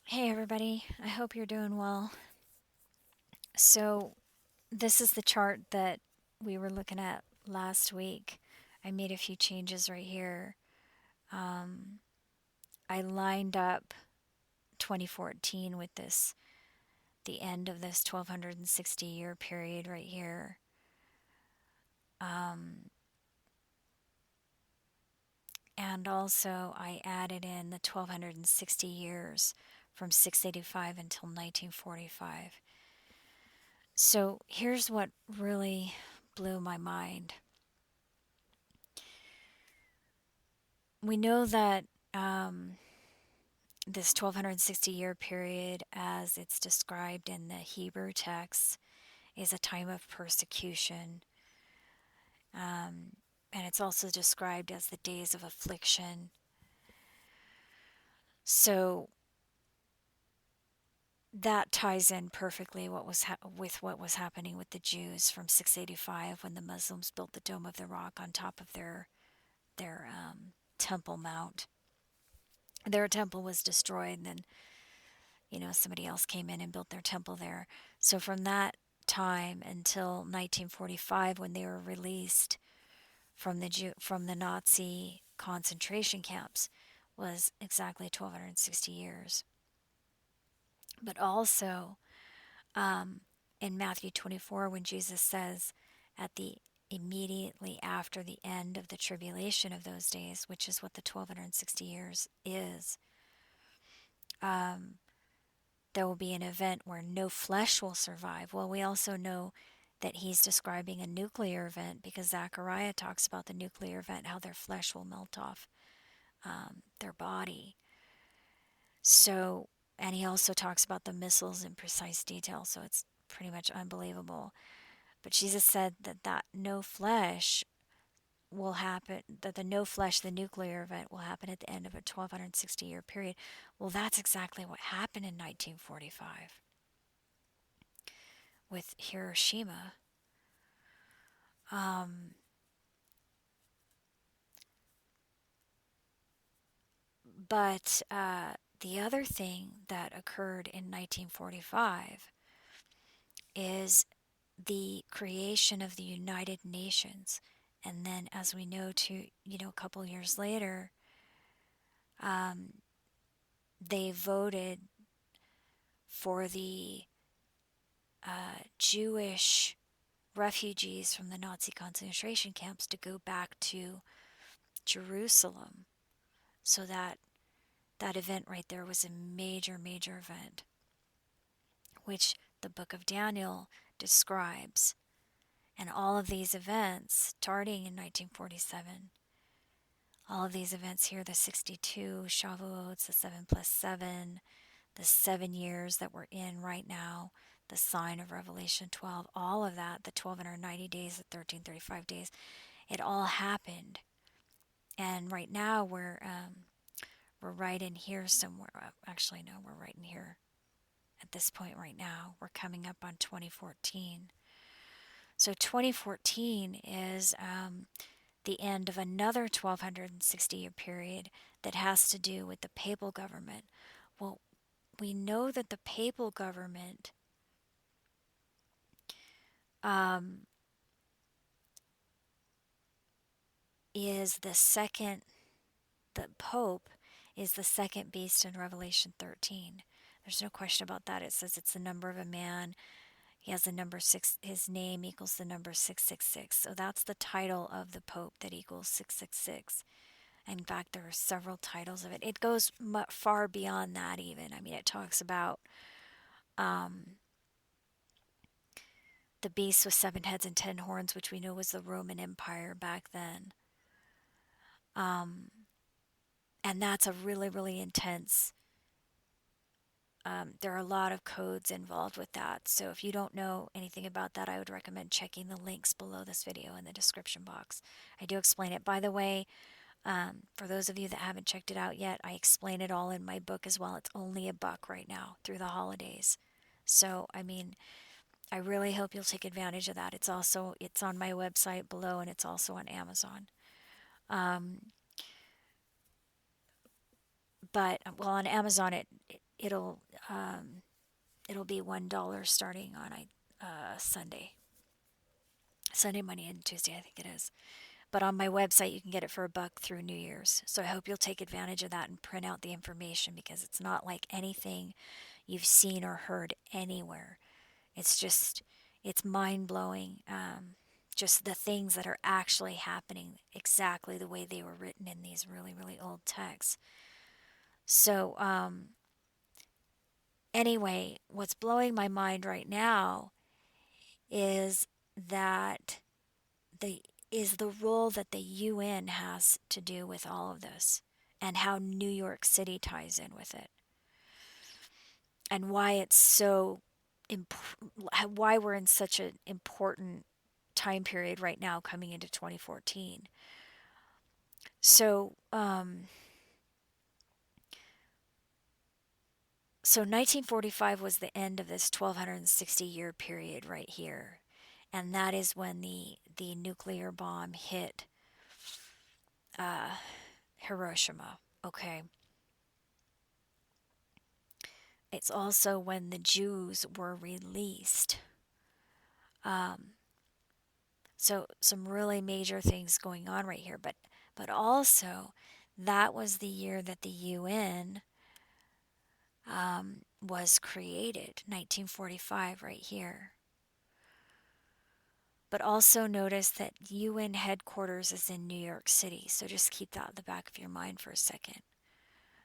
Hey everybody, I hope you're doing well. So, this is the chart that we were looking at last week. I made a few changes right here. Um, I lined up 2014 with the end of this 1260 year period right here. Um, and also, I added in the 1260 years from 685 until 1945. So, here's what really blew my mind. We know that um, this 1260 year period, as it's described in the Hebrew text, is a time of persecution. And it's also described as the days of affliction. So that ties in perfectly with what was happening with the Jews from 685 when the Muslims built the Dome of the Rock on top of their Temple Mount. Their temple was destroyed, and then somebody else came in and built their temple there. So from that time until 1945, when they were released from the Nazi concentration camps, was exactly 1260 years. But also, um, in Matthew 24, when Jesus says at the immediately after the end of the tribulation of those days, which is what the 1260 years is, um, there will be an event where no flesh will survive. Well, we also know that he's describing a nuclear event because Zechariah talks about the nuclear event, how their flesh will melt off their body. So, and he also talks about the missiles in precise detail. So it's pretty much unbelievable. But Jesus said that no flesh will happen, that the no flesh, the nuclear event will happen at the end of a 1260 year period. Well, that's exactly what happened in 1945 with Hiroshima. Um, but the other thing that occurred in 1945 is the creation of the United Nations. And then, as we know, a couple years later, um, they voted for the Jewish refugees from the Nazi concentration camps to go back to Jerusalem. So that event right there was a major, major event, which the book of Daniel describes. And all of these events, starting in 1947, all of these events here, the 62 Shavuots, the 7 plus 7, the 7 years that we're in right now, the sign of Revelation 12, all of that, the 1290 days, the 1335 days, it all happened. And right now we're right in here somewhere. Actually, no, we're right in here at this point right now. We're coming up on 2014. So 2014 is the end of another 1260 year period that has to do with the papal government. Well, we know that the papal government um, is the Pope is the second beast in Revelation 13. There's no question about that. It says it's the number of a man. He has the number 6, his name equals the number 666. So that's the title of the Pope that equals 666. In fact, there are several titles of it. It goes far beyond that, even. I mean, it talks about um, the beast with 7 heads and 10 horns, which we know was the Roman Empire back then. Um, and that's a really, really intense. There are a lot of codes involved with that. So if you don't know anything about that, I would recommend checking the links below this video in the description box. I do explain it. By the way, for those of you that haven't checked it out yet, I explain it all in my book as well. It's only $1 right now through the holidays. So, I mean, I really hope you'll take advantage of that. It's on my website below, and it's also on Amazon. But well, on Amazon it'll um, it'll be $1 starting on Sunday, Monday, and Tuesday, I think it is. But on my website, you can get it for $1 through New Year's. So I hope you'll take advantage of that and print out the information, because it's not like anything you've seen or heard anywhere. It's just, it's mind blowing. Just the things that are actually happening exactly the way they were written in these really, really old texts. So, anyway, what's blowing my mind right now is that the the role that the UN has to do with all of this, and how New York City ties in with it, and why it's so why we're in such an important time period right now coming into 2014. So, so 1945 was the end of this 1260-year period right here, and that is when the nuclear bomb hit Hiroshima. Okay, it's also when the Jews were released. So some really major things going on right here, but also that was the year that the UN was created, 1945, right here. But also notice that UN headquarters is in New York City, so just keep that in the back of your mind for a second.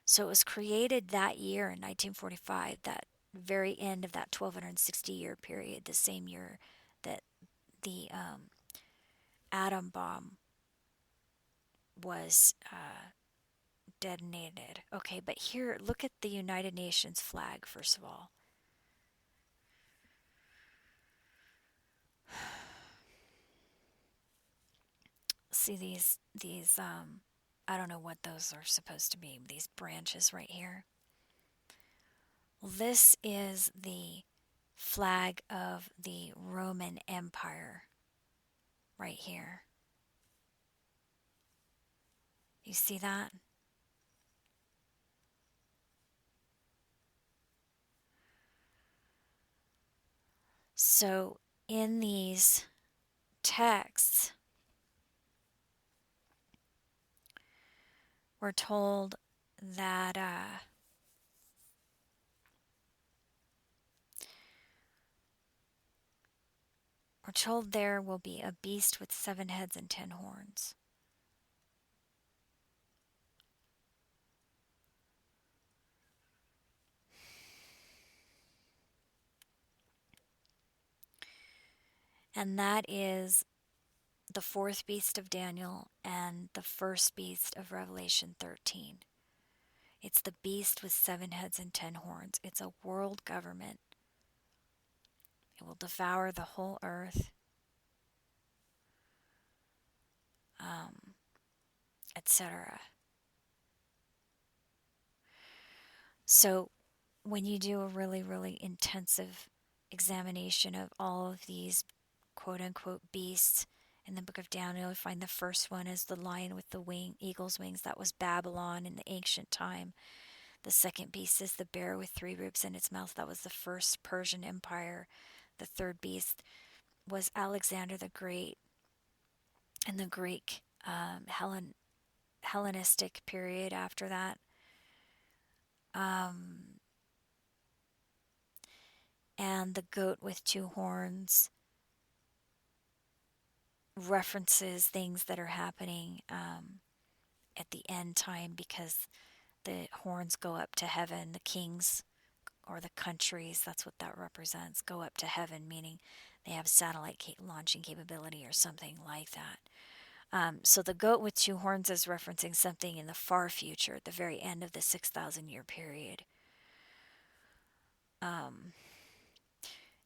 So it was created that year in 1945, that very end of that 1260-year period, the same year that the atom bomb was detonated. Okay, but here, look at the United Nations flag, first of all. See these I don't know what those are supposed to be, these branches right here. Well, this is the flag of the Roman Empire right here. You see that? So in these texts, we're told that we're told there will be a beast with 7 heads and 10 horns. And that is the 4th beast of Daniel and the 1st beast of Revelation 13. It's the beast with 7 heads and 10 horns. It's a world government. It will devour the whole earth, etc. So when you do a really, really intensive examination of all of these quote unquote beasts in the book of Daniel, you find the first one is the lion with the eagle's wings. That was Babylon in the ancient time. The second beast is the bear with 3 ribs in its mouth. That was the first Persian Empire. The third beast was Alexander the Great in the Greek Hellenistic period after that. And the goat with 2 horns references things that are happening at the end time, because the horns go up to heaven. The kings or the countries, that's what that represents, go up to heaven, meaning they have satellite launching capability or something like that. So the goat with 2 horns is referencing something in the far future, at the very end of the 6,000-year period. And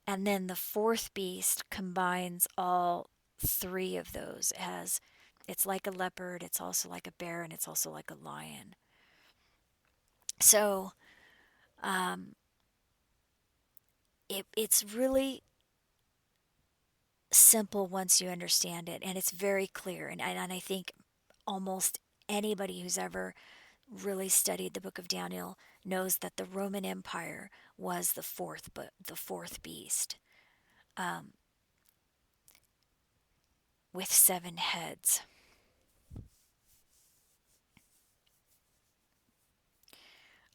then the 4th beast combines all 3 of those. It's like a leopard, it's also like a bear, and it's also like a lion. So it's really simple once you understand it, and it's very clear. And I think almost anybody who's ever really studied the book of Daniel knows that the Roman Empire was the fourth beast, um, with 7 heads.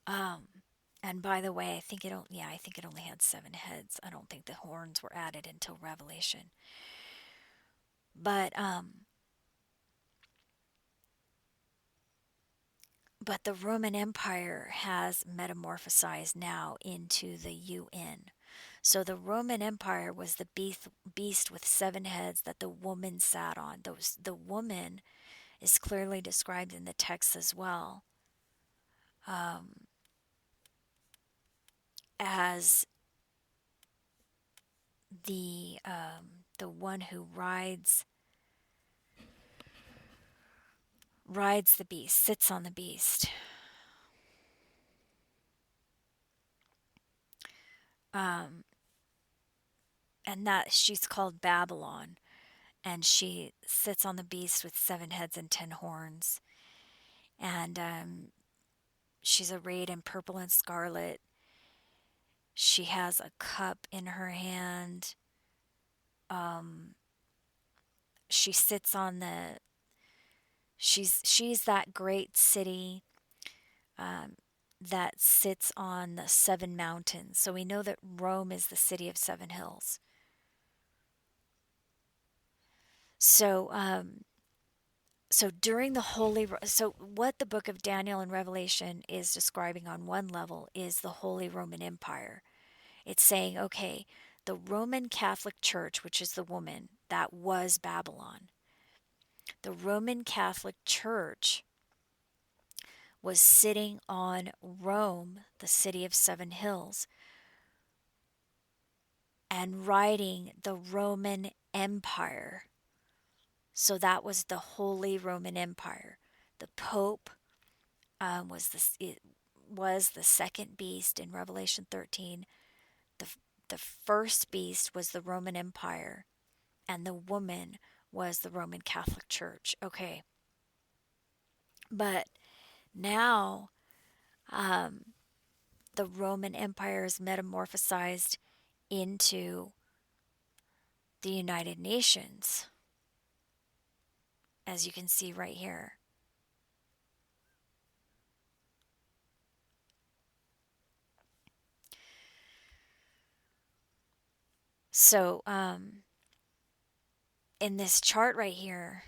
Um, and by the way, I think it only had 7 heads. I don't think the horns were added until Revelation. But but the Roman Empire has metamorphosized now into the UN. So the Roman Empire was the beast with 7 heads that the woman sat on. The woman is clearly described in the text as well, um, as the one who rides the beast, sits on the beast. Um, and that she's called Babylon, and she sits on the beast with 7 heads and 10 horns. And she's arrayed in purple and scarlet. She has a cup in her hand. Um, she sits on the. She's that great city, um, that sits on the 7 mountains. So we know that Rome is the city of 7 hills. So so during the so what the book of Daniel and Revelation is describing on one level is the Holy Roman Empire. It's saying, okay, the Roman Catholic Church, which is the woman, that was Babylon. The Roman Catholic Church was sitting on Rome, the city of 7 hills, and riding the Roman Empire. So that was the Holy Roman Empire. The Pope was the second beast in Revelation 13. The the first beast was the Roman Empire, and the woman was the Roman Catholic Church. Okay, but now the Roman Empire is metamorphosized into the United Nations, as you can see right here. So, in this chart right here,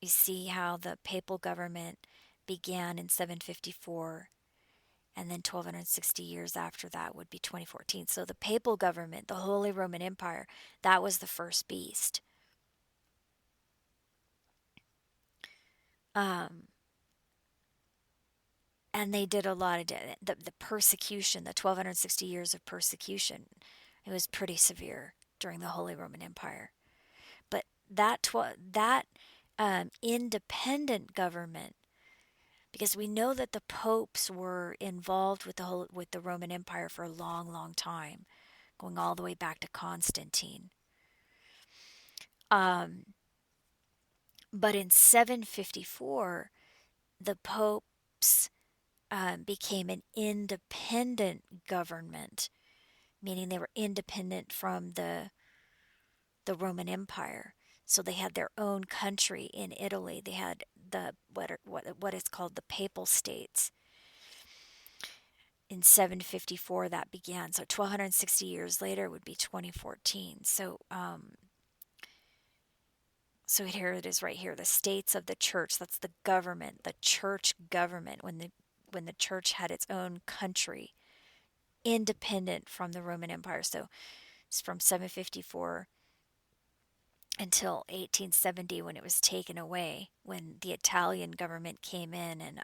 you see how the papal government began in 754, and then 1260 years after that would be 2014. So the papal government, the Holy Roman Empire, that was the first beast. Um, and they did a lot of the persecution, the 1260 years of persecution. It was pretty severe during the Holy Roman Empire. But that independent government, because we know that the popes were involved with the Roman Empire for a long, long time, going all the way back to Constantine. Um, but in 754, the popes became an independent government, meaning they were independent from the Roman Empire. So they had their own country in Italy. They had what is called the Papal States. In 754, that began. So 1260 years later would be 2014. So here it is right here. The states of the church. That's the government, the church government. When the church had its own country, independent from the Roman Empire. So it's from 754 until 1870, when it was taken away, when the Italian government came in and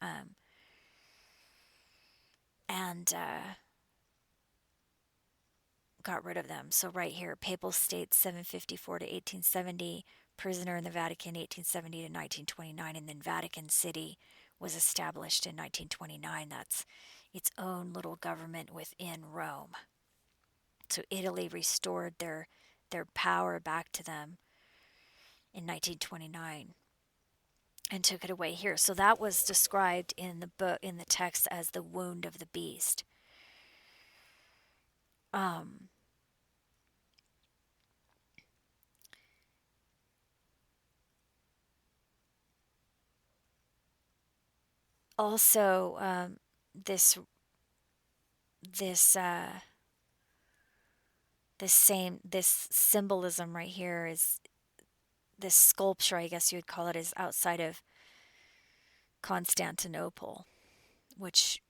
got rid of them. So right here, Papal States 754 to 1870, prisoner in the Vatican 1870 to 1929, and then Vatican City was established in 1929. That's its own little government within Rome. So Italy restored their power back to them in 1929. and took it away here. So that was described in the book, in the text, as the wound of the beast. Um, also, this this this symbolism right here is this sculpture, I guess you would call it, is outside of Constantinople, which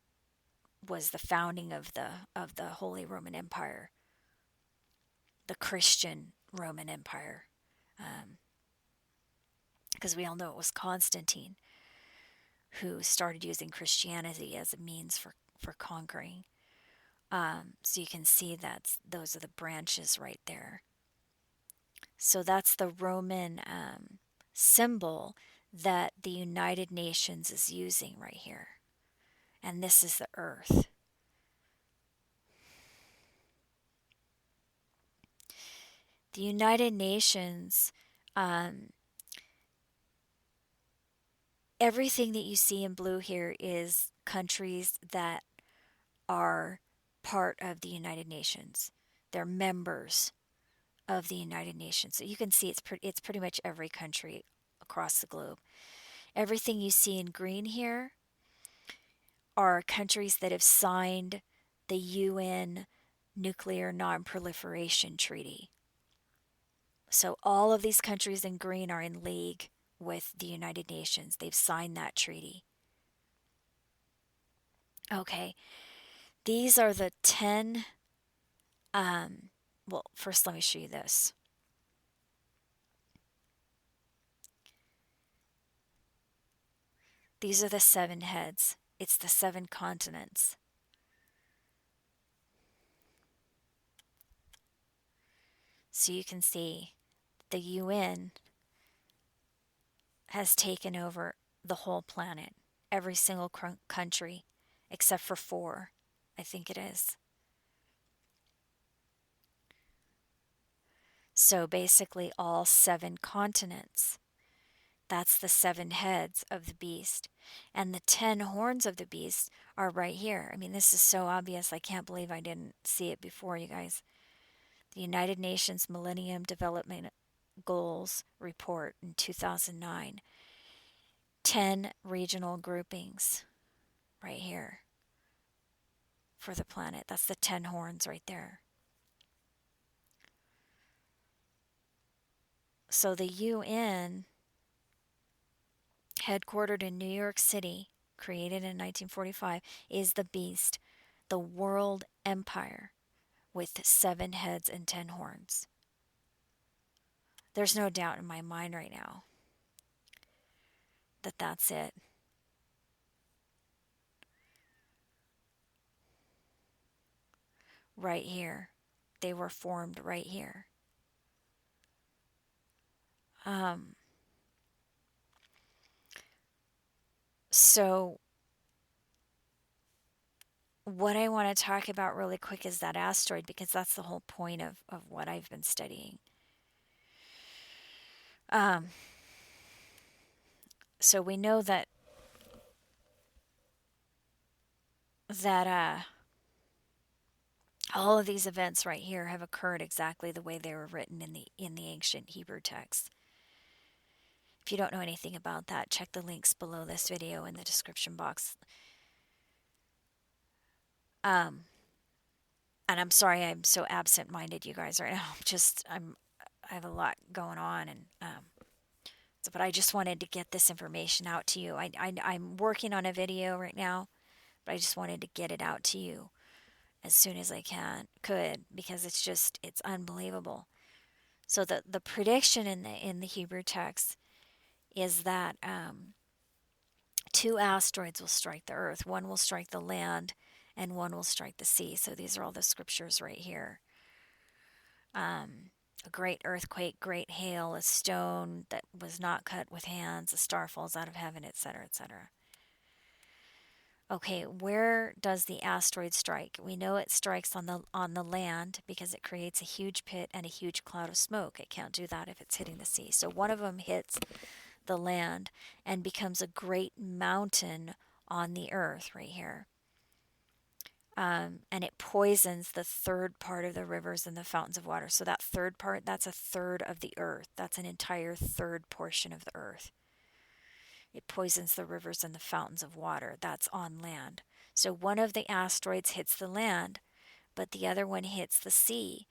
was the founding of the Holy Roman Empire, the Christian Roman Empire, because we all know it was Constantine who started using Christianity as a means for conquering. So you can see those are the branches right there. So that's the Roman symbol that the United Nations is using right here. And this is the earth. The United Nations, everything that you see in blue here is countries that are part of the United Nations. They're members of the United Nations. So you can see it's pretty much every country across the globe. Everything you see in green here are countries that have signed the UN Nuclear Non-Proliferation Treaty. So all of these countries in green are in league with the United Nations. They've signed that treaty. Okay, these are the 10, well, first let me show you this. These are the 7 heads. It's the 7 continents. So you can see the UN has taken over the whole planet, every single country, except for 4, I think it is. So basically all 7 continents. That's the 7 heads of the beast. And the 10 horns of the beast are right here. I mean, this is so obvious. I can't believe I didn't see it before, you guys. The United Nations Millennium Development Goals report in 2009. 10 regional groupings right here for the planet. That's the 10 horns right there. So the UN, headquartered in New York City, created in 1945, is the beast, the world empire with 7 heads and 10 horns. There's no doubt in my mind right now that that's it. Right here. They were formed right here. So what I want to talk about really quick is that asteroid, because that's the whole point of what I've been studying. So we know that all of these events right here have occurred exactly the way they were written in the ancient Hebrew text. If you don't know anything about that, check the links below this video in the description box. And I'm sorry I'm so absent-minded, you guys, right now. I have a lot going on, and but I just wanted to get this information out to you. I'm working on a video right now, but I just wanted to get it out to you as soon as I could, because it's unbelievable. So the prediction in the Hebrew text is that 2 asteroids will strike the earth. One will strike the land, and one will strike the sea. So these are all the scriptures right here. A great earthquake, great hail, a stone that was not cut with hands, a star falls out of heaven, etc., etc. Okay, where does the asteroid strike? We know it strikes on the land because it creates a huge pit and a huge cloud of smoke. It can't do that if it's hitting the sea. So one of them hits the land and becomes a great mountain on the earth right here. And it poisons the third part of the rivers and the fountains of water. So that third part, that's a third of the earth. That's an entire third portion of the earth. It poisons the rivers and the fountains of water. That's on land. So one of the asteroids hits the land, but the other one hits the sea.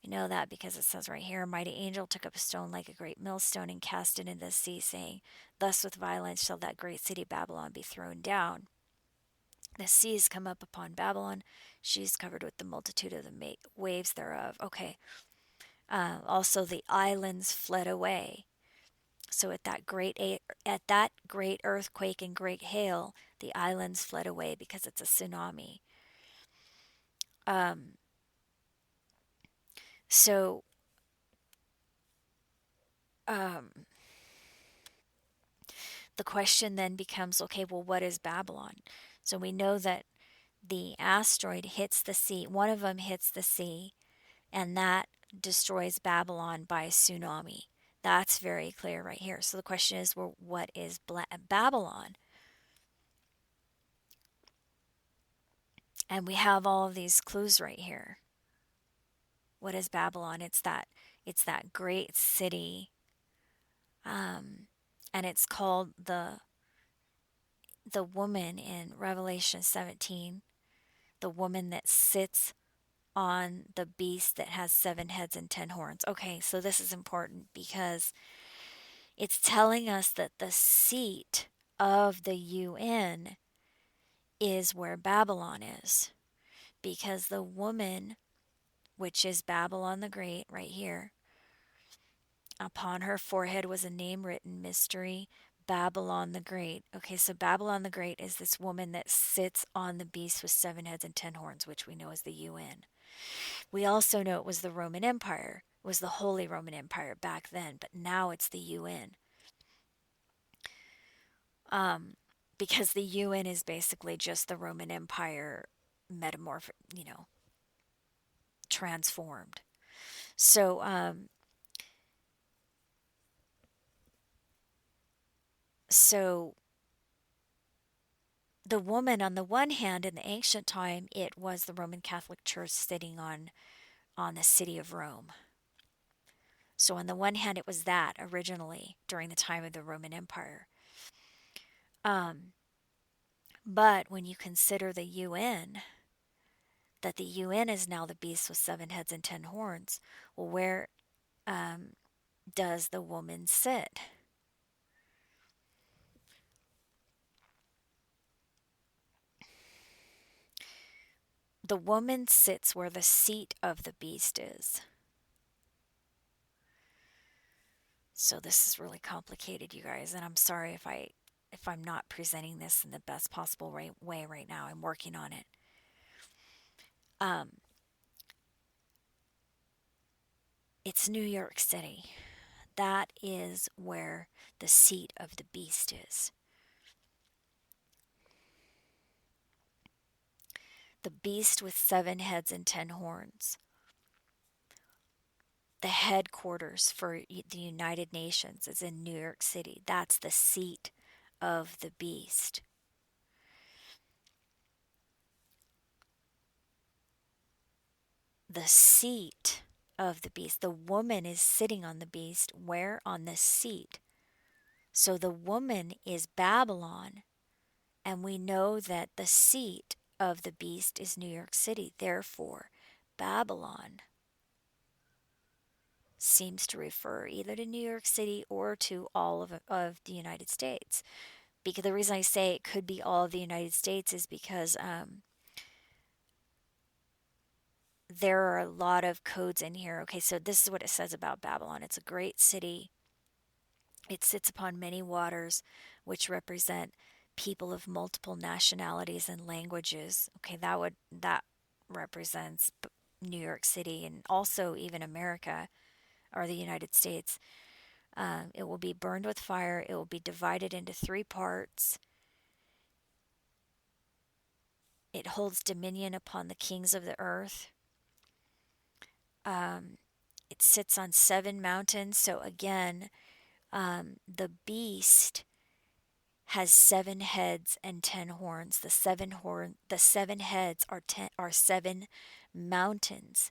You know that because it says right here, a mighty angel took up a stone like a great millstone and cast it into the sea, saying, thus with violence shall that great city Babylon be thrown down. The seas come up upon Babylon. She is covered with the multitude of the waves thereof. Okay. Also, the islands fled away. So at that great earthquake and great hail, the islands fled away because it's a tsunami. Um, so um, the question then becomes, okay, well, what is Babylon? So we know that the asteroid hits the sea. One of them hits the sea, and that destroys Babylon by tsunami. That's very clear right here. So the question is, well, what is Babylon? And we have all of these clues right here. What is Babylon? It's that great city, and it's called the woman in Revelation 17, the woman that sits on the beast that has 7 heads and 10 horns. Okay, so this is important because it's telling us that the seat of the UN is where Babylon is, because the woman, which is Babylon the Great right here, upon her forehead was a name written, Mystery, Babylon the Great. Okay, so Babylon the Great is this woman that sits on the beast with 7 heads and 10 horns, which we know is the UN. We also know it was the Roman Empire. It was the Holy Roman Empire back then, but now it's the UN. Because the UN is basically just the Roman Empire transformed. So, so the woman, on the one hand, in the ancient time, it was the Roman Catholic Church sitting on the city of Rome. So on the one hand, it was that originally during the time of the Roman Empire. But when you consider the UN, that the UN is now the beast with 7 heads and 10 horns, well, where does the woman sit? The woman sits where the seat of the beast is. So this is really complicated, you guys, and I'm sorry if I'm not presenting this in the best possible way right now. I'm working on it. It's New York City. That is where the seat of the beast is. The beast with 7 heads and 10 horns. The headquarters for the United Nations is in New York City. That's the seat of the beast. The seat of the beast. The woman is sitting on the beast. Where? On the seat. So the woman is Babylon, and we know that the seat of the beast is New York City. Therefore, Babylon seems to refer either to New York City or to all of the United States. Because the reason I say it could be all of the United States is because there are a lot of codes in here. Okay, so this is what it says about Babylon. It's a great city. It sits upon many waters, which represent people of multiple nationalities and languages. Okay, that represents New York City and also even America or the United States. It will be burned with fire. It will be divided into 3 parts. It holds dominion upon the kings of the earth. It sits on 7 mountains. So again, The beast has 7 heads and 10 horns. The 7 heads are 7 mountains.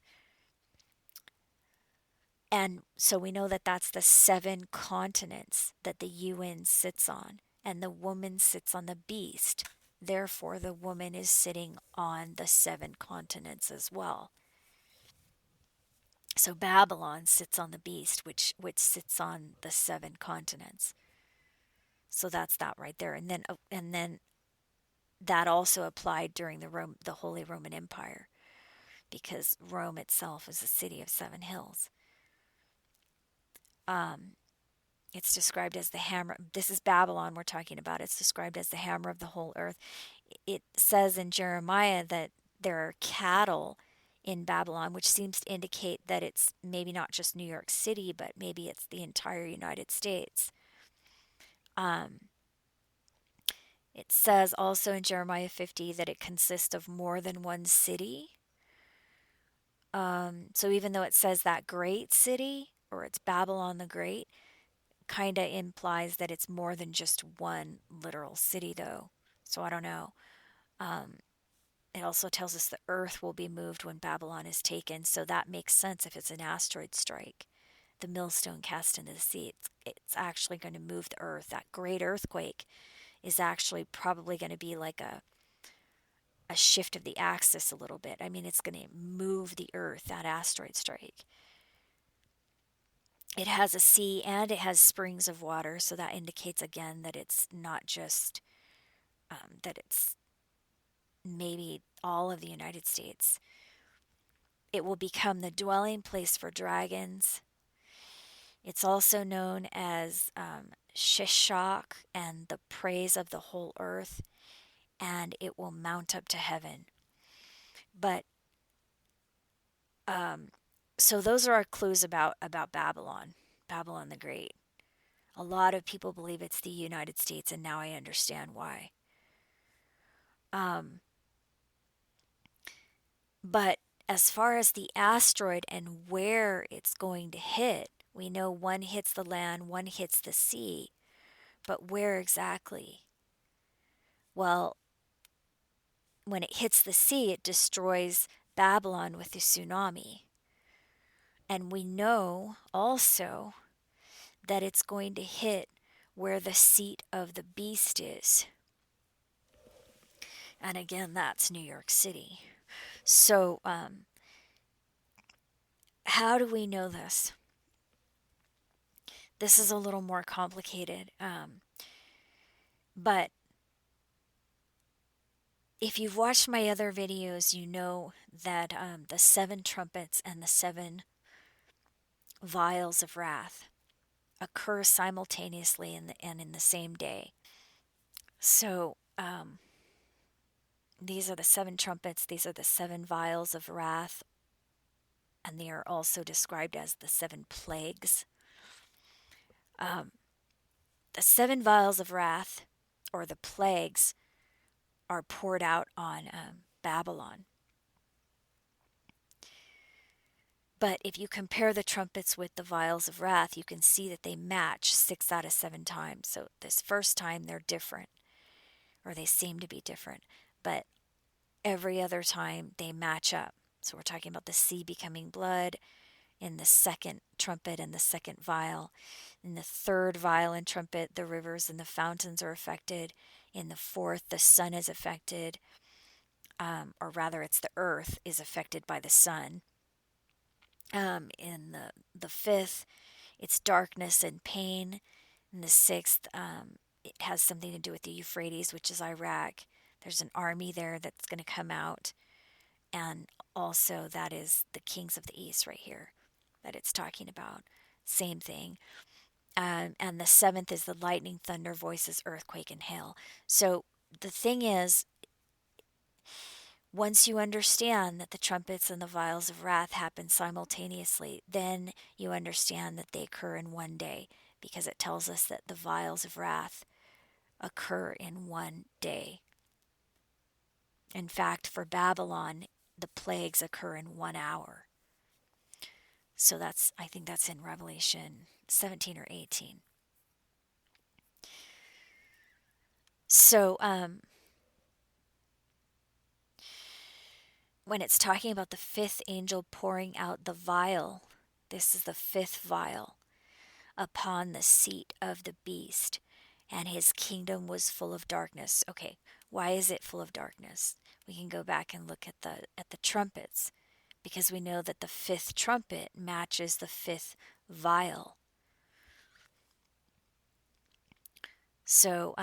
And so we know that that's the 7 continents that the UN sits on, and the woman sits on the beast. Therefore, the woman is sitting on the 7 continents as well. So Babylon sits on the beast, which sits on the 7 continents. So that's that right there. And then that also applied during the Holy Roman Empire, because Rome itself is a city of 7 hills. Um, it's described as the hammer. This is Babylon we're talking about. It's described as the hammer of the whole earth. It says in Jeremiah that there are cattle in Babylon, which seems to indicate that it's maybe not just New York City, but maybe it's the entire United States. Um, it says also in Jeremiah 50 that it consists of more than one city. So even though it says that great city, or it's Babylon the Great, kind of implies that it's more than just one literal city, though. So I don't know. Um, it also tells us the earth will be moved when Babylon is taken. So that makes sense if it's an asteroid strike. The millstone cast into the sea, it's actually going to move the earth. That great earthquake is actually probably going to be like a shift of the axis a little bit. I mean, it's going to move the earth, that asteroid strike. It has a sea and it has springs of water, so that indicates again that it's not just that it's maybe all of the United States. It will become the dwelling place for dragons. It's also known as Shishak and the praise of the whole earth, and it will mount up to heaven. But so those are our clues about Babylon, Babylon the Great. A lot of people believe it's the United States, and now I understand why. But as far as the asteroid and where it's going to hit, we know one hits the land, one hits the sea. But where exactly? Well, when it hits the sea, it destroys Babylon with the tsunami. And we know also that it's going to hit where the seat of the beast is. And again, that's New York City. So, how do we know this? This is a little more complicated. But if you've watched my other videos, you know that the 7 trumpets and the 7 vials of wrath occur simultaneously and in the same day. So these are the 7 trumpets, these are the 7 vials of wrath, and they are also described as the 7 plagues. The 7 vials of wrath, or the plagues, are poured out on Babylon. But if you compare the trumpets with the vials of wrath, you can see that they match 6 out of 7 times. So this first time they're different, or they seem to be different. But every other time they match up. So we're talking about the sea becoming blood in the second trumpet and the second vial. In the third vial and trumpet, the rivers and the fountains are affected. In the fourth, the sun is affected, or rather, it's the earth is affected by the sun. In the fifth, it's darkness and pain. In the sixth, it has something to do with the Euphrates, which is Iraq. There's an army there that's going to come out. And also, that is the kings of the east right here that it's talking about. Same thing. And the seventh is the lightning, thunder, voices, earthquake, and hail. So the thing is, once you understand that the trumpets and the vials of wrath happen simultaneously, then you understand that they occur in one day, because it tells us that the vials of wrath occur in one day. In fact, for Babylon, the plagues occur in 1 hour. So I think that's in Revelation 17 or 18. So, when it's talking about the fifth angel pouring out the vial, this is the fifth vial upon the seat of the beast, and his kingdom was full of darkness. Okay, why is it full of darkness? We can go back and look at the trumpets, because we know that the fifth trumpet matches the fifth vial. So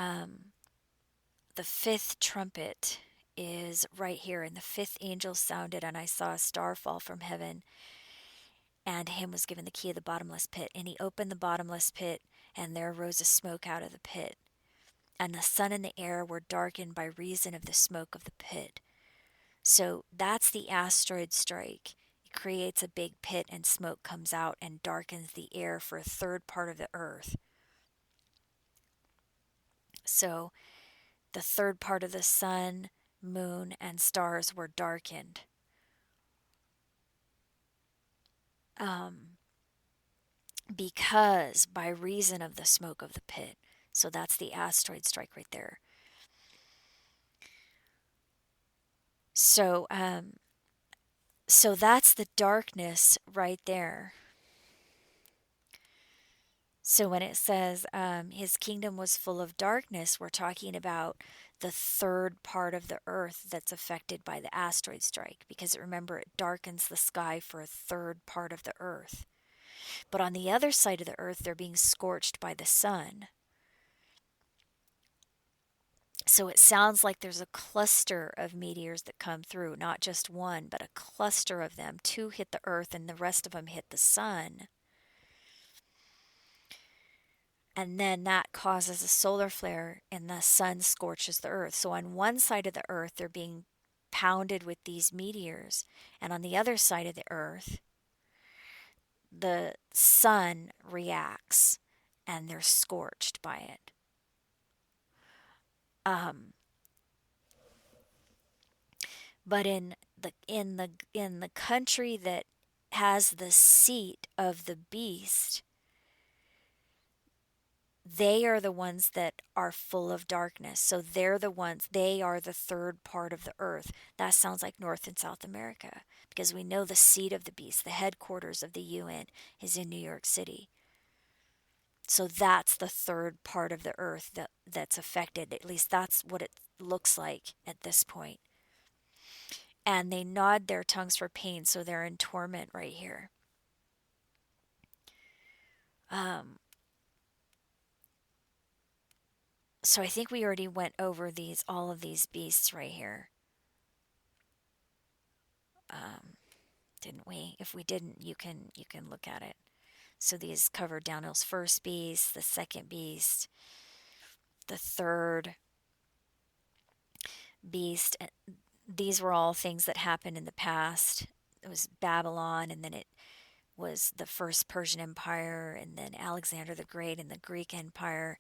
the fifth trumpet is right here, and the fifth angel sounded, and I saw a star fall from heaven, and him was given the key of the bottomless pit. And he opened the bottomless pit, and there rose a smoke out of the pit. And the sun and the air were darkened by reason of the smoke of the pit. So that's the asteroid strike. It creates a big pit, and smoke comes out and darkens the air for a third part of the earth. So the third part of the sun, moon, and stars were darkened. Because by reason of the smoke of the pit. So that's the asteroid strike right there. So, so that's the darkness right there. So when it says his kingdom was full of darkness, we're talking about the third part of the earth that's affected by the asteroid strike. Because remember, it darkens the sky for a third part of the earth. But on the other side of the earth, they're being scorched by the sun. So it sounds like there's a cluster of meteors that come through, not just one, but a cluster of them. Two hit the earth and the rest of them hit the sun. And then that causes a solar flare and the sun scorches the earth. So on one side of the earth, they're being pounded with these meteors. And on the other side of the earth, the sun reacts and they're scorched by it. But in the country that has the seat of the beast, they are the ones that are full of darkness. So they are the third part of the earth. That sounds like North and South America, because we know the seat of the beast, the headquarters of the UN, is in New York City. So that's the third part of the earth that's affected. At least that's what it looks like at this point. And they gnawed their tongues for pain, so they're in torment right here. So I think we already went over all of these beasts right here. Didn't we? If we didn't, you can look at it. So these cover Daniel's first beast, the second beast, the third beast. These were all things that happened in the past. It was Babylon, and then it was the first Persian Empire, and then Alexander the Great and the Greek Empire.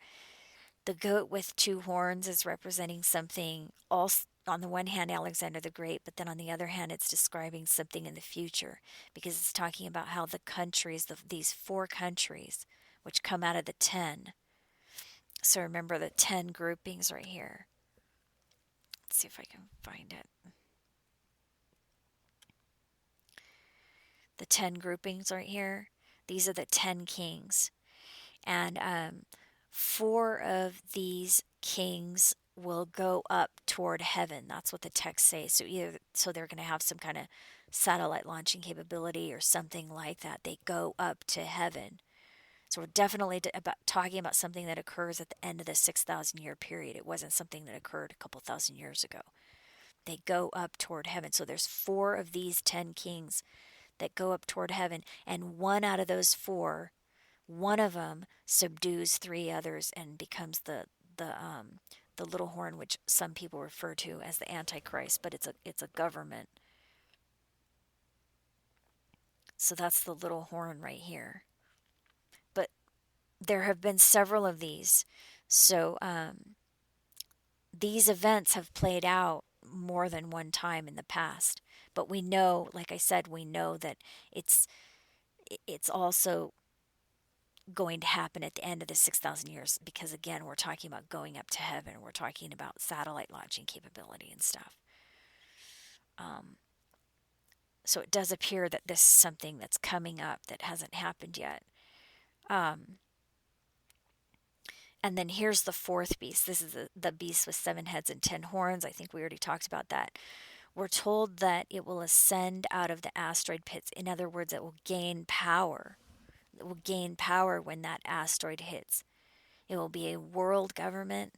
The goat with two horns is representing something, also on the one hand Alexander the Great, but then on the other hand it's describing something in the future, because it's talking about how the countries, these four countries which come out of the 10. So remember the 10 groupings right here. Let's see if I can find it. The 10 groupings right here. These are the 10 kings. And 4 of these kings will go up toward heaven. That's what the text says. So they're going to have some kind of satellite launching capability or something like that. They go up to heaven. So we're definitely talking about something that occurs at the end of the 6,000 year period. It wasn't something that occurred a couple thousand years ago. They go up toward heaven. So there's 4 of these 10 kings that go up toward heaven, and one out of those 4, one of them subdues 3 others and becomes the little horn, which some people refer to as the Antichrist, but it's a government. So that's the little horn right here. But there have been several of these. So these events have played out more than one time in the past. But we know, like I said, we know that it's also going to happen at the end of the 6,000 years, because again, we're talking about going up to heaven. We're talking about satellite launching capability and stuff. Um, so it does appear that this is something that's coming up that hasn't happened yet. Um, and then here's the fourth beast. This is the beast with 7 heads and 10 horns. I think we already talked about that. We're told that it will ascend out of the asteroid pits. In other words, it will gain power. It will gain power when that asteroid hits. It will be a world government.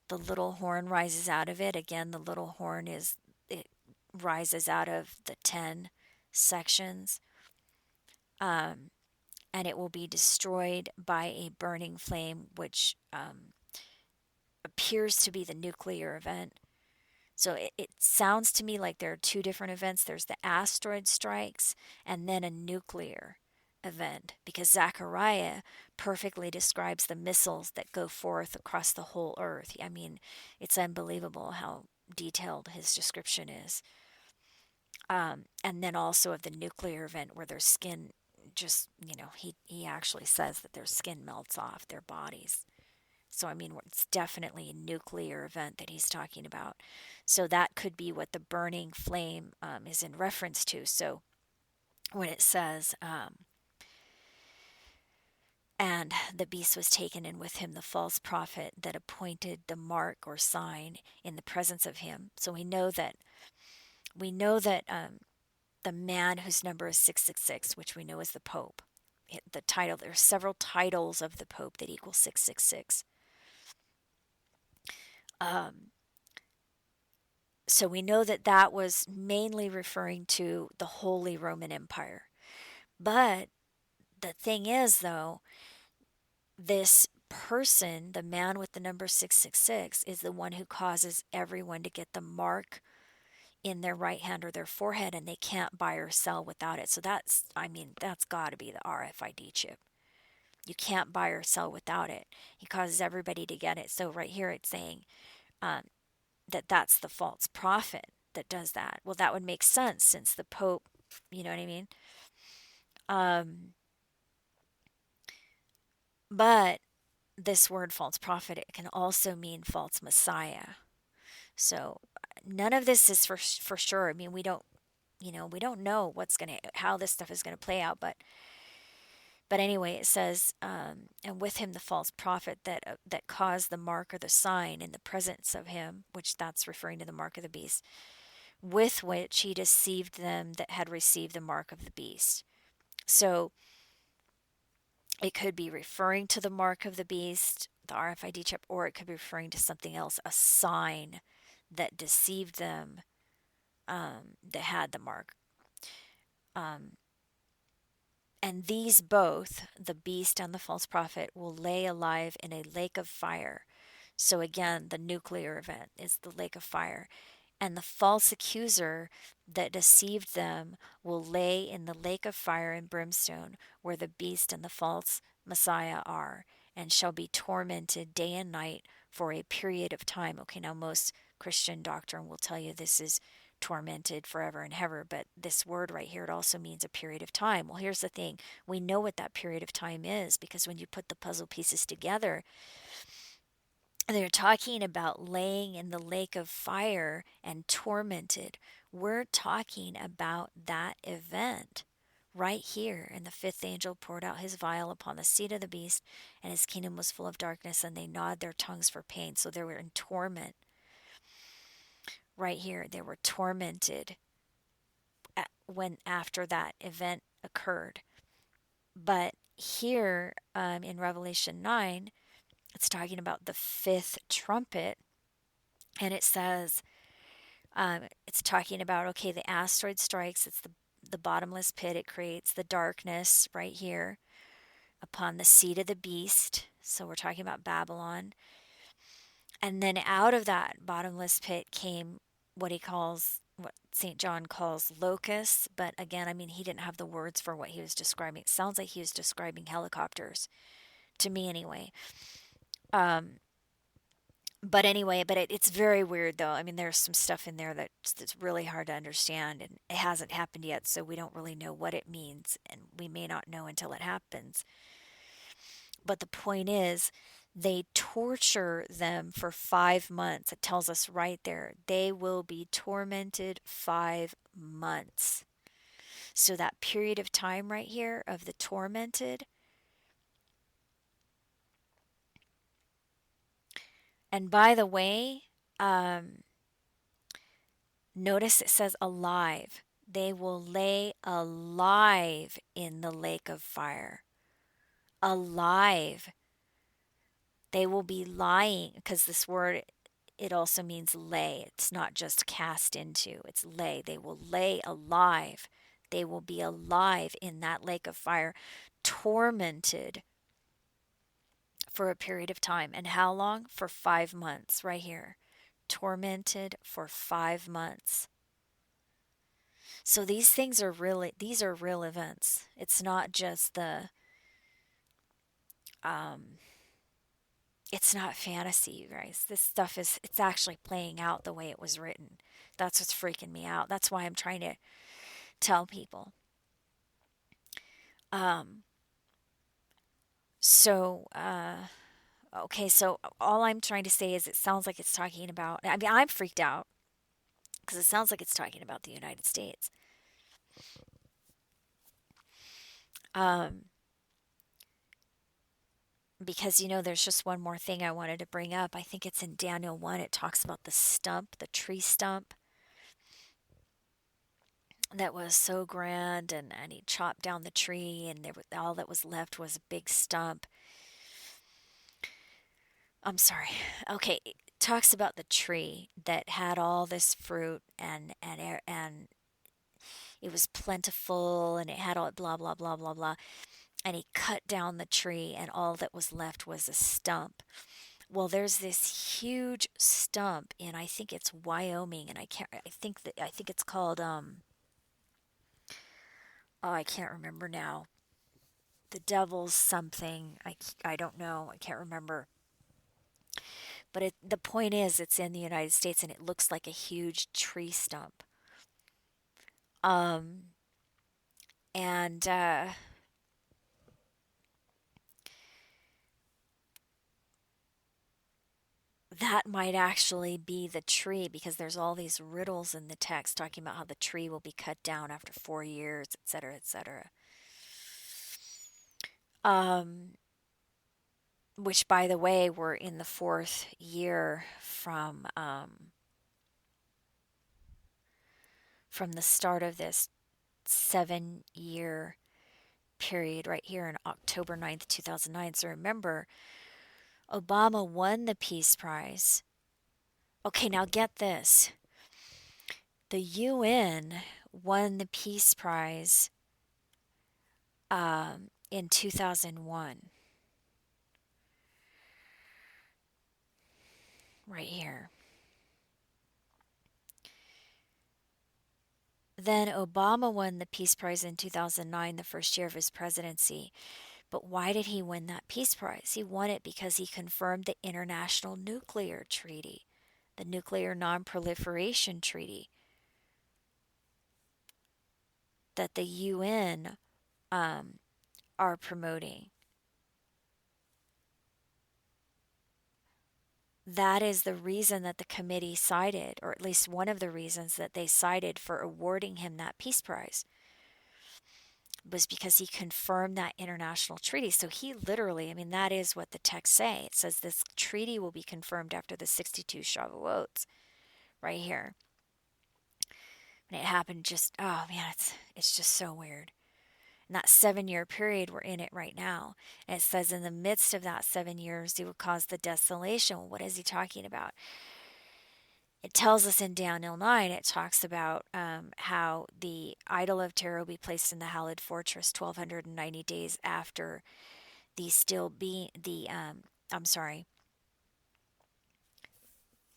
The little horn rises out of it. Again, the little horn it rises out of the 10 sections. Um, and it will be destroyed by a burning flame, which appears to be the nuclear event. So it sounds to me like there are two different events. There's the asteroid strikes and then a nuclear event, because Zechariah perfectly describes the missiles that go forth across the whole earth. I mean, it's unbelievable how detailed his description is. And then also of the nuclear event where their skin just, he actually says that their skin melts off their bodies. So, I mean, it's definitely a nuclear event that he's talking about. So, that could be what the burning flame is in reference to. So, when it says, and the beast was taken, and with him the false prophet that appointed the mark or sign in the presence of him. So, we know that the man whose number is 666, which we know is the Pope. The title, there are several titles of the Pope that equal 666. Um, So we know that that was mainly referring to the Holy Roman Empire. But the thing is, though, this person, the man with the number 666, is the one who causes everyone to get the mark in their right hand or their forehead, and they can't buy or sell without it. So that's got to be the RFID chip. You can't buy or sell without it. He causes everybody to get it. So right here it's saying, um, that's the false prophet that does that. Well, that would make sense since the Pope, you know what I mean? Um, but this word false prophet, it can also mean false Messiah. So none of this is for sure. I mean, we don't know how this stuff is gonna play out. But anyway, it says, and with him the false prophet that caused the mark or the sign in the presence of him, which that's referring to the mark of the beast, with which he deceived them that had received the mark of the beast. So it could be referring to the mark of the beast, the RFID chip, or it could be referring to something else, a sign that deceived them, that had the mark. Um, and these both, the beast and the false prophet, will lay alive in a lake of fire. So again, the nuclear event is the lake of fire. And the false accuser that deceived them will lay in the lake of fire and brimstone, where the beast and the false Messiah are, and shall be tormented day and night for a period of time. Okay, now most Christian doctrine will tell you this is tormented forever and ever, but this word right here, it also means a period of time. Well, here's the thing, we know what that period of time is, because when you put the puzzle pieces together, they're talking about laying in the lake of fire and tormented. We're talking about that event right here. And the fifth angel poured out his vial upon the seat of the beast, and his kingdom was full of darkness, and they gnawed their tongues for pain. So they were in torment right here. They were tormented when after that event occurred. But here, in Revelation 9, it's talking about the fifth trumpet, and it says, it's talking about, okay, the asteroid strikes, it's the bottomless pit, it creates the darkness right here upon the seat of the beast. So we're talking about Babylon. And then out of that bottomless pit came what St. John calls locusts. But again, I mean, he didn't have the words for what he was describing. It sounds like he was describing helicopters, to me anyway. Um, But anyway, it's very weird though. I mean, there's some stuff in there that's really hard to understand, and it hasn't happened yet, so we don't really know what it means, and we may not know until it happens. But the point is, they torture them for 5 months. It tells us right there, they will be tormented 5 months. So that period of time right here of the tormented, and by the way, um, notice it says alive. They will lay alive in the lake of fire. Alive. They will be lying, because this word, it also means lay. It's not just cast into, it's lay. They will lay alive. They will be alive in that lake of fire, tormented for a period of time. And how long? For 5 months, right here. Tormented for 5 months. So these are real events. It's not just um, it's not fantasy, you guys. This stuff it's actually playing out the way it was written. That's what's freaking me out. That's why I'm trying to tell people. Um, so, okay, so all I'm trying to say is it sounds like it's talking about, I mean, I'm freaked out because it sounds like it's talking about the United States. Um, because, there's just one more thing I wanted to bring up. I think it's in Daniel 1. It talks about the stump, the tree stump that was so grand, and he chopped down the tree, and all that was left was a big stump. I'm sorry. Okay, it talks about the tree that had all this fruit, and it was plentiful, and it had all blah blah blah blah blah, and he cut down the tree, and all that was left was a stump. Well, there's this huge stump in, I think it's Wyoming, and I think it's called oh, I can't remember now. The devil's something. I don't know. I can't remember. But the point is, it's in the United States, and it looks like a huge tree stump. Um, and that might actually be the tree, because there's all these riddles in the text talking about how the tree will be cut down after 4 years, etc., etc. Um, which, by the way, we're in the fourth year from the start of this 7 year period right here in October 9th, 2009. So remember, Obama won the Peace Prize. Okay, now get this. The UN won the Peace Prize in 2001. Right here. Then Obama won the Peace Prize in 2009, the first year of his presidency. But why did he win that Peace Prize? He won it because he confirmed the International Nuclear Treaty, the Nuclear Non-Proliferation Treaty that the UN um, are promoting. That is the reason that the committee cited, or at least one of the reasons that they cited for awarding him that Peace Prize, was because he confirmed that international treaty. So he literally, I mean, that is what the texts say. It says this treaty will be confirmed after the 62 Shavuots, right here. And it happened just, oh man, it's just so weird. In that 7 year period, we're in it right now. And it says in the midst of that 7 years, he will cause the desolation. Well, what is he talking about? It tells us in Daniel 9, it talks about how the idol of terror will be placed in the hallowed fortress 1290 days after the still being, I'm sorry,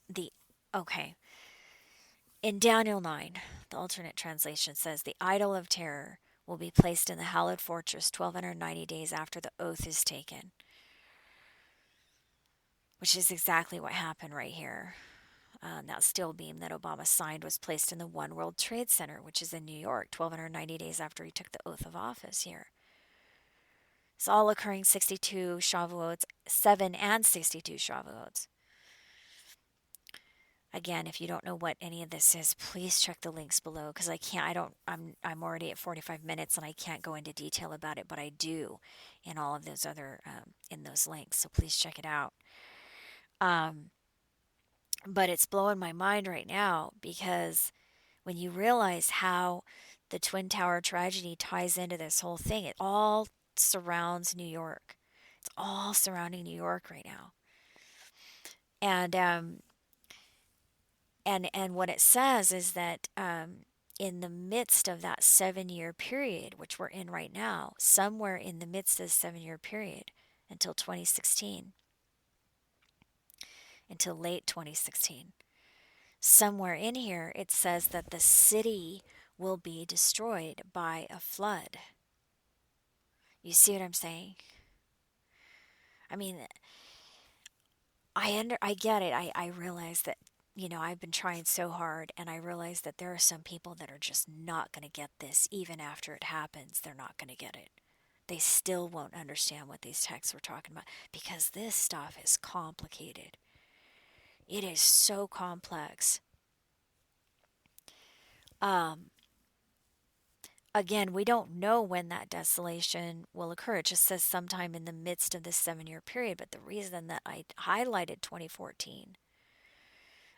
the, okay. In Daniel 9, the alternate translation says the idol of terror will be placed in the hallowed fortress 1290 days after the oath is taken, which is exactly what happened right here. That steel beam that Obama signed was placed in the One World Trade Center, which is in New York, 1,290 days after he took the oath of office here. It's all occurring 62 Shavuots, 7 and 62 Shavuots. Again, if you don't know what any of this is, please check the links below because I'm already at 45 minutes and I can't go into detail about it, but I do in all of those other, in those links. So please check it out. But it's blowing my mind right now because when you realize how the Twin Tower tragedy ties into this whole thing, it all surrounds New York. It's all surrounding New York right now. And what it says is that in the midst of that 7-year period, which we're in right now, somewhere in the midst of the 7-year period until 2016, until late 2016, somewhere in here it says that the city will be destroyed by a flood. You see what I'm saying? I mean, I get it. I realize that, I've been trying so hard and I realize that there are some people that are just not going to get this even after it happens. They're not going to get it. They still won't understand what these texts were talking about because this stuff is complicated. It is so complex. Again, we don't know when that desolation will occur. It just says sometime in the midst of this 7-year period. But the reason that I highlighted 2014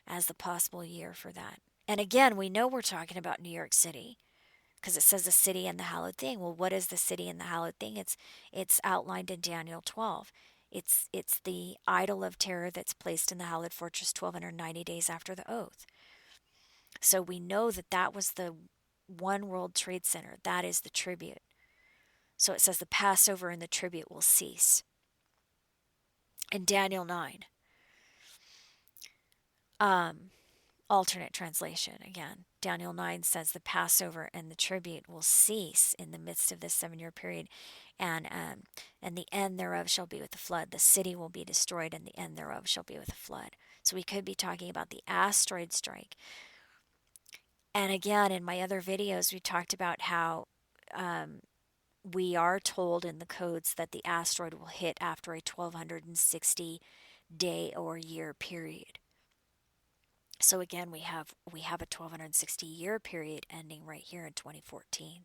as the possible year for that. And again, we know we're talking about New York City because it says the city and the hallowed thing. Well, what is the city and the hallowed thing? It's outlined in Daniel 12. It's the idol of terror that's placed in the hallowed fortress 1290 days after the oath. So we know that that was the One World Trade Center. That is the tribute. So it says the Passover and the tribute will cease. In Daniel 9, alternate translation again. Daniel 9 says the Passover and the tribute will cease in the midst of this 7-year period, and the end thereof shall be with the flood. The city will be destroyed, and the end thereof shall be with a flood. So we could be talking about the asteroid strike. And again, in my other videos, we talked about how we are told in the codes that the asteroid will hit after a 1,260 day or year period. So again, we have a 1,260 year period ending right here in 2014.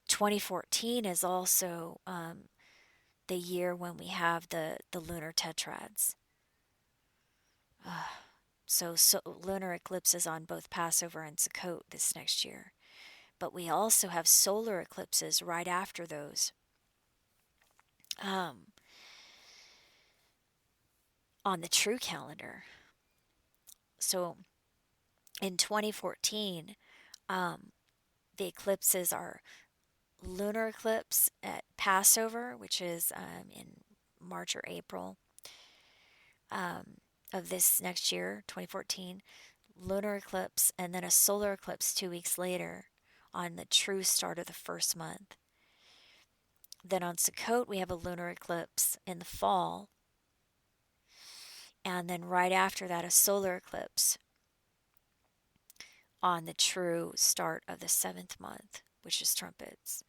2014 is also the year when we have the lunar tetrads. So lunar eclipses on both Passover and Sukkot this next year. But we also have solar eclipses right after those. On the true calendar. So in 2014, the eclipses are lunar eclipse at Passover, which is in March or April of this next year, 2014, lunar eclipse, and then a solar eclipse 2 weeks later on the true start of the first month. Then on Sukkot, we have a lunar eclipse in the fall, and then right after that, a solar eclipse on the true start of the 7th month, which is trumpets.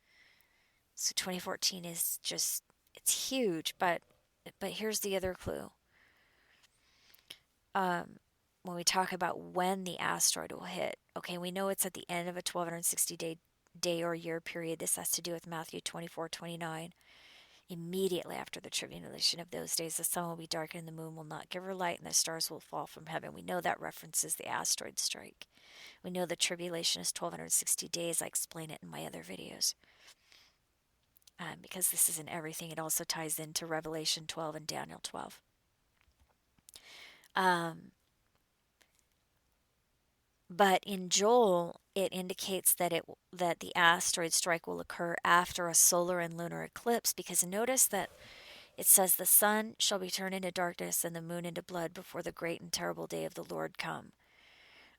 So 2014 is just, it's huge, but here's the other clue. When we talk about when the asteroid will hit, okay, we know it's at the end of a 1,260 day or year period. This has to do with Matthew 24:29. Immediately after the tribulation of those days, the sun will be darkened and the moon will not give her light and the stars will fall from heaven. We know that references the asteroid strike. We know the tribulation is 1,260 days. I explain it in my other videos. Because this isn't everything. It also ties into Revelation 12 and Daniel 12. But in Joel, it indicates that the asteroid strike will occur after a solar and lunar eclipse, because notice that it says the sun shall be turned into darkness and the moon into blood before the great and terrible day of the Lord come.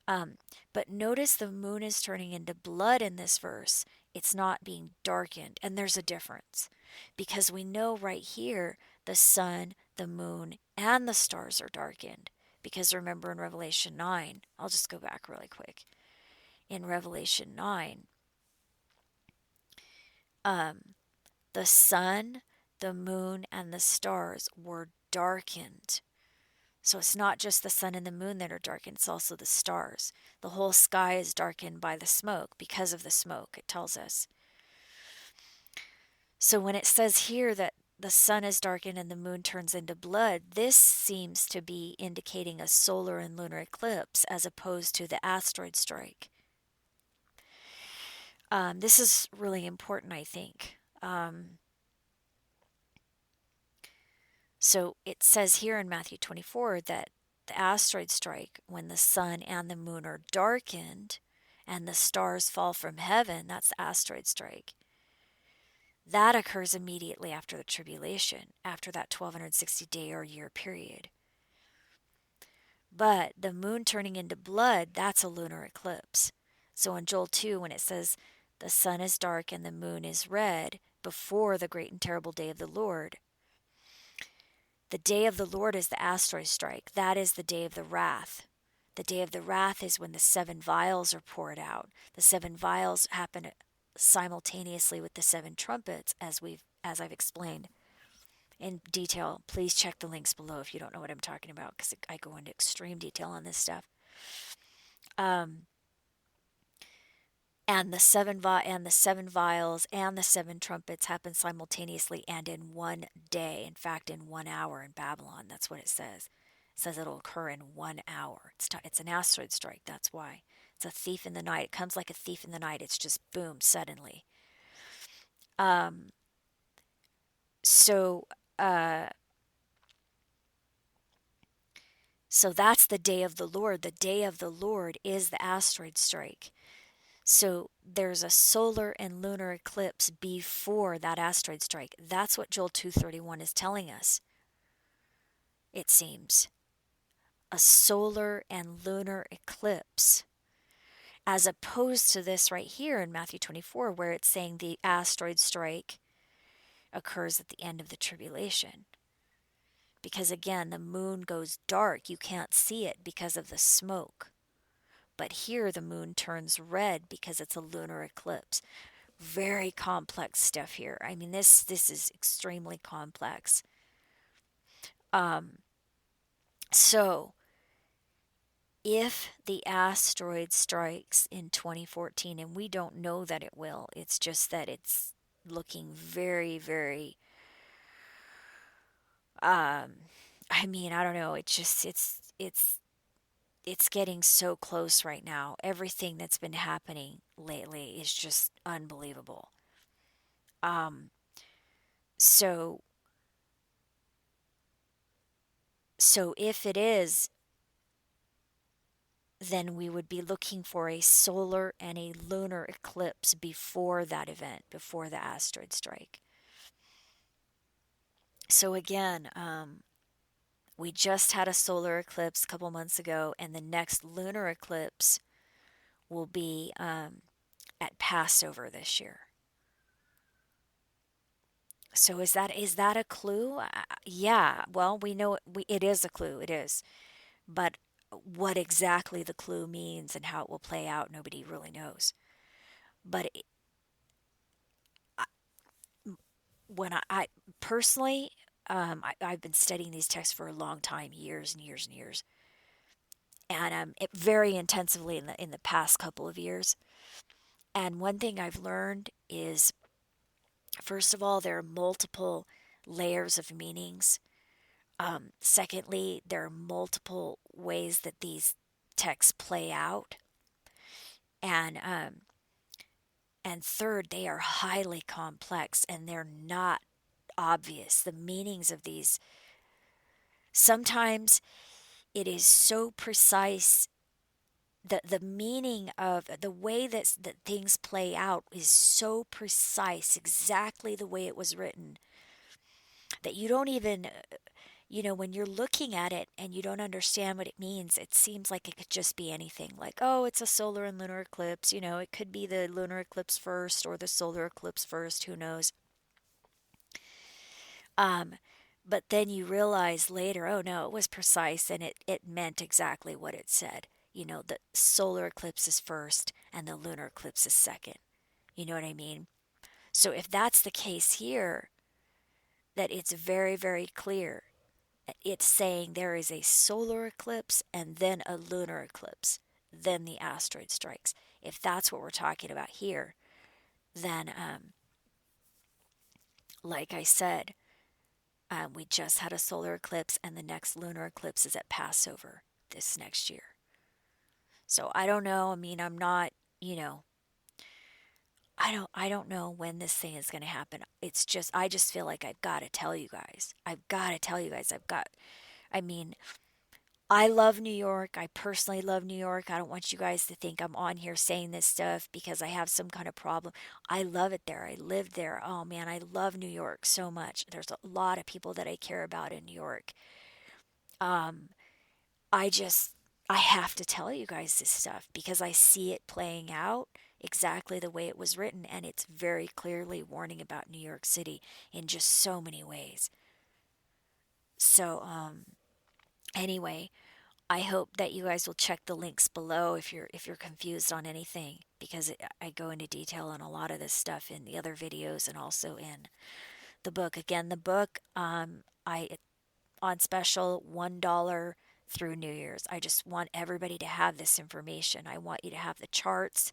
But notice the moon is turning into blood in this verse. It's not being darkened, and there's a difference, because we know right here the sun, the moon, and the stars are darkened. Because remember in Revelation 9, I'll just go back really quick. In Revelation 9, um, the sun, the moon, and the stars were darkened. So it's not just the sun and the moon that are darkened, it's also the stars. The whole sky is darkened by the smoke, because of the smoke, it tells us. So when it says here that the sun is darkened and the moon turns into blood, this seems to be indicating a solar and lunar eclipse as opposed to the asteroid strike. This is really important, I think. So it says here in Matthew 24 that the asteroid strike, when the sun and the moon are darkened and the stars fall from heaven, that's the asteroid strike. That occurs immediately after the tribulation, after that 1260-day or year period. But the moon turning into blood, that's a lunar eclipse. So in Joel 2, when it says the sun is dark and the moon is red before the great and terrible day of the Lord, the day of the Lord is the asteroid strike. That is the day of the wrath. The day of the wrath is when the 7 vials are poured out. The 7 vials happen simultaneously with the 7 trumpets, as I've explained in detail. Please check the links below if you don't know what I'm talking about, because I go into extreme detail on this stuff. And the 7 vials and the 7 trumpets happen simultaneously and in one day. In fact, in 1 hour in Babylon. That's what it says. It says it'll occur in 1 hour. It's an asteroid strike. That's why. It's a thief in the night. It comes like a thief in the night. It's just boom, suddenly. So that's the day of the Lord. The day of the Lord is the asteroid strike. So there's a solar and lunar eclipse before that asteroid strike. That's what Joel 2:31 is telling us. It seems. A solar and lunar eclipse. As opposed to this right here in Matthew 24, where it's saying the asteroid strike occurs at the end of the tribulation. Because again, the moon goes dark. You can't see it because of the smoke. But here the moon turns red because it's a lunar eclipse. Very complex stuff here. I mean, this is extremely complex. So if the asteroid strikes in 2014, and we don't know that it will, it's just that it's looking very, very, I mean, I don't know. It's getting so close right now. Everything that's been happening lately is just unbelievable. So if it is, then we would be looking for a solar and a lunar eclipse before that event, before the asteroid strike. So again, we just had a solar eclipse a couple months ago, and the next lunar eclipse will be at Passover this year. So is that a clue? Yeah. Well, we know it is a clue. It is, but what exactly the clue means and how it will play out, nobody really knows. But when I personally, I've been studying these texts for a long time, years and years and years, and very intensively in the past couple of years. And one thing I've learned is, first of all, there are multiple layers of meanings. Secondly, there are multiple ways that these texts play out, and third, they are highly complex and they're not obvious. The meanings of these, sometimes it is so precise. The meaning of the way that things play out is so precise, exactly the way it was written, that you don't even, when you're looking at it and you don't understand what it means, it seems like it could just be anything. Like, oh, it's a solar and lunar eclipse. It could be the lunar eclipse first or the solar eclipse first. Who knows? But then you realize later, oh no, it was precise and it meant exactly what it said. You know, the solar eclipse is first and the lunar eclipse is second. You know what I mean? So if that's the case here, that it's very, very clear. It's saying there is a solar eclipse and then a lunar eclipse, then the asteroid strikes. If that's what we're talking about here, then, like I said, we just had a solar eclipse, and the next lunar eclipse is at Passover this next year. So I don't know. I mean, I'm not, you know, I don't know when this thing is going to happen. It's just I just feel like I've got to tell you guys. I've got to tell you guys. I mean, I love New York. I personally love New York. I don't want you guys to think I'm on here saying this stuff because I have some kind of problem. I love it there. I lived there. Oh man, I love New York so much. There's a lot of people that I care about in New York. Um, I just, I have to tell you guys this stuff because I see it playing out exactly the way it was written, and it's very clearly warning about New York City in just so many ways. So, anyway, I hope that you guys will check the links below if you're confused on anything because I go into detail on a lot of this stuff in the other videos and also in the book. Again, the book I on special $1 through New Year's. I just want everybody to have this information. I want you to have the charts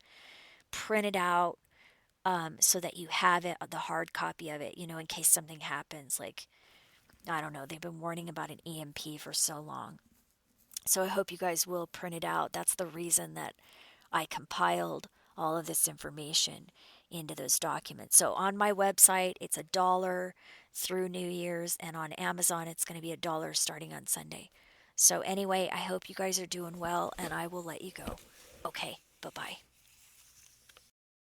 printed out so that you have it, the hard copy of it, you know, in case something happens. Like, I don't know, they've been warning about an EMP for so long. So I hope you guys will print it out. That's the reason that I compiled all of this information into those documents. So on my website, it's $1 through New Year's, and on Amazon, it's going to be $1 starting on Sunday. So anyway, I hope you guys are doing well, and I will let you go. Okay, bye bye.